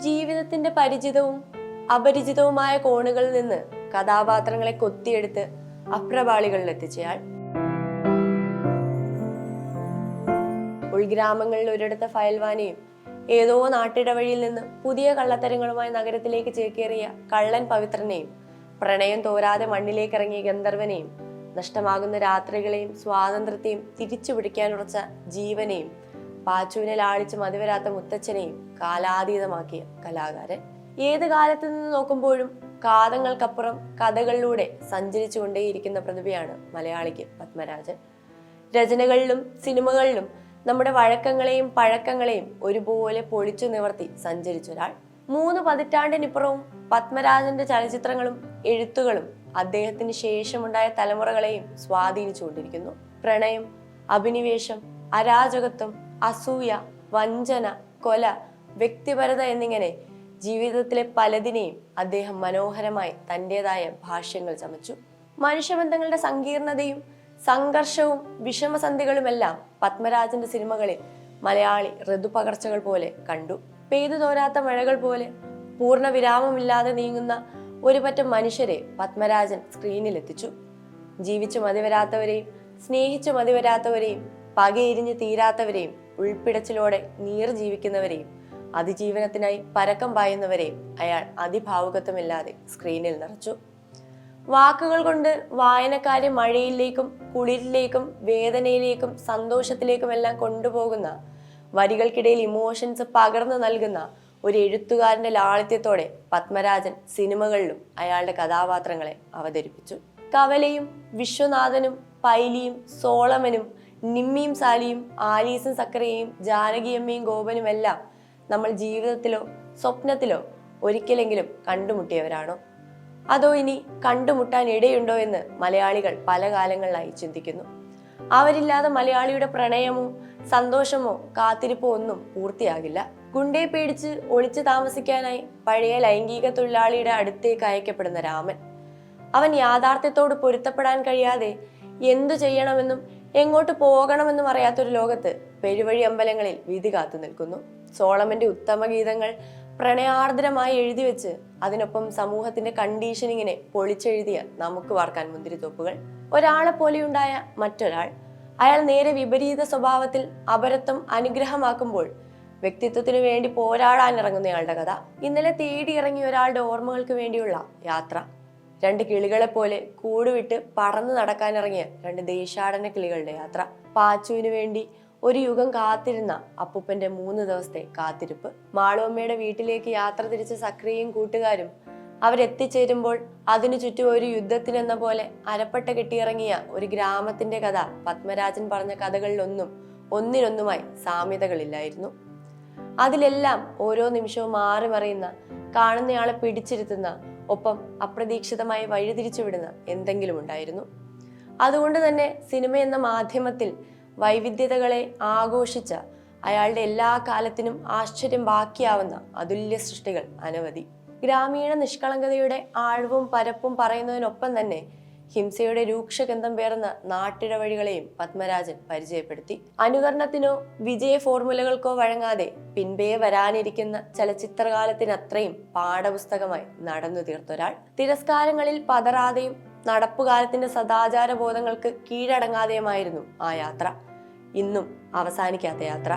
ജീവിതത്തിന്റെ പരിചിതവും അപരിചിതവുമായ കോണുകളിൽ നിന്ന് കഥാപാത്രങ്ങളെ കൊത്തിയെടുത്ത് അപ്രപാളികളിൽ എത്തിച്ചയാൾ. ഉൾഗ്രാമങ്ങളിൽ ഒരിടത്ത ഫയൽവാനെയും ഏതോ നാട്ടിടവഴിയിൽ നിന്ന് പുതിയ കള്ളത്തരങ്ങളുമായി നഗരത്തിലേക്ക് ചേക്കേറിയ കള്ളൻ പവിത്രനെയും പ്രണയം തോരാതെ മണ്ണിലേക്കിറങ്ങിയ ഗന്ധർവനെയും നഷ്ടമാകുന്ന രാത്രികളെയും സ്വാതന്ത്ര്യത്തെയും തിരിച്ചു പിടിക്കാനുറച്ച ജീവനെയും പാച്ചുവിനെ ലാളിച്ച് മതിവരാത്ത മുത്തച്ഛനെയും കാലാതീതമാക്കിയ കലാകാരൻ. ഏത് കാലത്ത് നിന്ന് നോക്കുമ്പോഴും കാതങ്ങൾക്കപ്പുറം കഥകളിലൂടെ സഞ്ചരിച്ചു കൊണ്ടേയിരിക്കുന്ന പ്രതിഭയാണ് മലയാളിക്ക് പത്മരാജൻ. രചനകളിലും സിനിമകളിലും നമ്മുടെ വഴക്കങ്ങളെയും പഴക്കങ്ങളെയും ഒരുപോലെ പൊളിച്ചു നിവർത്തി സഞ്ചരിച്ചൊരാൾ. 3 പതിറ്റാണ്ടിനിപ്പുറവും പത്മരാജന്റെ ചലച്ചിത്രങ്ങളും എഴുത്തുകളും അദ്ദേഹത്തിന് ശേഷമുണ്ടായ തലമുറകളെയും സ്വാധീനിച്ചുകൊണ്ടിരിക്കുന്നു. പ്രണയം, അഭിനിവേശം, അരാജകത്വം, അസൂയ, വഞ്ചന, കൊല, വ്യക്തിപരത എന്നിങ്ങനെ ജീവിതത്തിലെ പലതിനെയും അദ്ദേഹം മനോഹരമായി തൻ്റെതായ ഭാഷ്യങ്ങൾ ചമച്ചു. മനുഷ്യബന്ധങ്ങളുടെ സങ്കീർണതയും സംഘർഷവും വിഷമസന്ധികളുമെല്ലാം പത്മരാജന്റെ സിനിമകളിൽ മലയാളി ഋതുപകർച്ചകൾ പോലെ കണ്ടു. പെയ്തു തോരാത്ത മഴകൾ പോലെ പൂർണ്ണ വിരാമമില്ലാതെ നീങ്ങുന്ന ഒരു പറ്റം മനുഷ്യരെ പത്മരാജൻ സ്ക്രീനിലെത്തിച്ചു. ജീവിച്ചു മതിവരാത്തവരെയും സ്നേഹിച്ചു മതിവരാത്തവരെയും പകയെരിഞ്ഞ് തീരാത്തവരെയും ഉൾപ്പിടച്ചിലോടെ നീർ ജീവിക്കുന്നവരെയും അതിജീവനത്തിനായി പരക്കം പായുന്നവരെയും അയാൾ അതിഭാവുകത്വമില്ലാതെ സ്ക്രീനിൽ നിറച്ചു. വാക്കുകൾ കൊണ്ട് വായനക്കാരെ മഴയിലേക്കും കുളിരിലേക്കും വേദനയിലേക്കും സന്തോഷത്തിലേക്കുമെല്ലാം കൊണ്ടുപോകുന്ന, വരികൾക്കിടയിൽ ഇമോഷൻസ് പകർന്നു നൽകുന്ന ഒരു എഴുത്തുകാരന്റെ ലാളിത്യത്തോടെ പത്മരാജൻ സിനിമകളിലും അയാളുടെ കഥാപാത്രങ്ങളെ അവതരിപ്പിച്ചു. കവലയും വിശ്വനാഥനും പൈലിയും സോളമനും നിമ്മിയും സാലിയും ആലീസും സക്കരയും ജാനകിയമ്മയും ഗോപനുമെല്ലാം നമ്മൾ ജീവിതത്തിലോ സ്വപ്നത്തിലോ ഒരിക്കലെങ്കിലും കണ്ടുമുട്ടിയവരാണോ? അതോ ഇനി കണ്ടുമുട്ടാൻ ഇടയുണ്ടോ എന്ന് മലയാളികൾ പല കാലങ്ങളിലായി ചിന്തിക്കുന്നു. അവരില്ലാതെ മലയാളിയുടെ പ്രണയമോ സന്തോഷമോ കാത്തിരിപ്പോ ഒന്നും പൂർത്തിയാകില്ല. ഗുണ്ടയെ പേടിച്ച് ഒളിച്ചു താമസിക്കാനായി പഴയ ലൈംഗിക തൊഴിലാളിയുടെ അടുത്തേക്ക് അയക്കപ്പെടുന്ന രാമൻ. അവൻ യാഥാർത്ഥ്യത്തോട് പൊരുത്തപ്പെടാൻ കഴിയാതെ എന്തു ചെയ്യണമെന്നും എങ്ങോട്ട് പോകണമെന്നും അറിയാത്തൊരു ലോകത്ത് പെരുവഴി അമ്പലങ്ങളിൽ വിധി കാത്തു നിൽക്കുന്നു. സോളമന്റെ ഉത്തമ ഗീതങ്ങൾ പ്രണയാർദ്രമായി എഴുതി വെച്ച് അതിനൊപ്പം സമൂഹത്തിന്റെ കണ്ടീഷനിങ്ങിനെ പൊളിച്ചെഴുതിയ നമുക്ക് വാർക്കാൻ മുന്തിരിത്തോപ്പുകൾ. ഒരാളെ പോലെയുണ്ടായ മറ്റൊരാൾ, അയാൾ നേരെ വിപരീത സ്വഭാവത്തിൽ അപരത്വം അനുഗ്രഹമാക്കുമ്പോൾ വ്യക്തിത്വത്തിനു വേണ്ടി പോരാടാൻ ഇറങ്ങുന്നയാളുടെ കഥ. ഇന്നലെ തേടിയിറങ്ങിയ ഒരാളുടെ ഓർമ്മകൾക്ക് വേണ്ടിയുള്ള യാത്ര. 2 കിളികളെ പോലെ കൂടുവിട്ട് പറന്നു നടക്കാനിറങ്ങിയ 2 ദേശാടന കിളികളുടെ യാത്ര. പാച്ചുവിനു വേണ്ടി ഒരു യുഗം കാത്തിരുന്ന അപ്പൂപ്പന്റെ 3 ദിവസത്തെ കാത്തിരിപ്പ്. മാളുവമ്മയുടെ വീട്ടിലേക്ക് യാത്ര തിരിച്ച സക്രിയയും കൂട്ടുകാരും അവരെത്തിച്ചേരുമ്പോൾ അതിനു ചുറ്റും ഒരു യുദ്ധത്തിനെന്ന പോലെ അരപ്പട്ട കെട്ടിയിറങ്ങിയ ഒരു ഗ്രാമത്തിന്റെ കഥ പത്മരാജൻ പറഞ്ഞ കഥകളിലൊന്നും ഒന്നിനൊന്നുമായി സാമ്യതകളില്ലായിരുന്നു. അതിലെല്ലാം ഓരോ നിമിഷവും മാറി മറിയുന്ന, കാണുന്നയാളെ പിടിച്ചിരുത്തുന്ന, ഒപ്പം അപ്രതീക്ഷിതമായി വഴിതിരിച്ചുവിടുന്ന എന്തെങ്കിലും ഉണ്ടായിരുന്നു. അതുകൊണ്ട് തന്നെ സിനിമ എന്ന മാധ്യമത്തിൽ വൈവിധ്യതകളെ ആഘോഷിച്ച അയാളുടെ എല്ലാ കാലത്തിനും ആശ്ചര്യം ബാക്കിയാവുന്ന അതുല്യ സൃഷ്ടികൾ അനവധി. ഗ്രാമീണ നിഷ്കളങ്കതയുടെ ആഴവും പരപ്പും പറയുന്നതിനൊപ്പം തന്നെ ഹിംസയുടെ രൂക്ഷഗന്ധം പേർന്ന നാട്ടിടവഴികളെയും പത്മരാജൻ പരിചയപ്പെടുത്തി. അനുകരണത്തിനോ വിജയ ഫോർമുലകൾക്കോ വഴങ്ങാതെ പിൻപേ വരാനിരിക്കുന്ന ചലച്ചിത്രകാലത്തിനത്രയും പാഠപുസ്തകമായി നടന്നു തീർത്തൊരാൾ. തിരസ്കാരങ്ങളിൽ പതറാതെയും നടപ്പുകാലത്തിന്റെ സദാചാര ബോധങ്ങൾക്ക് കീഴടങ്ങാതെയുമായിരുന്നു ആ യാത്ര. ഇന്നും അവസാനിക്കാത്ത യാത്ര.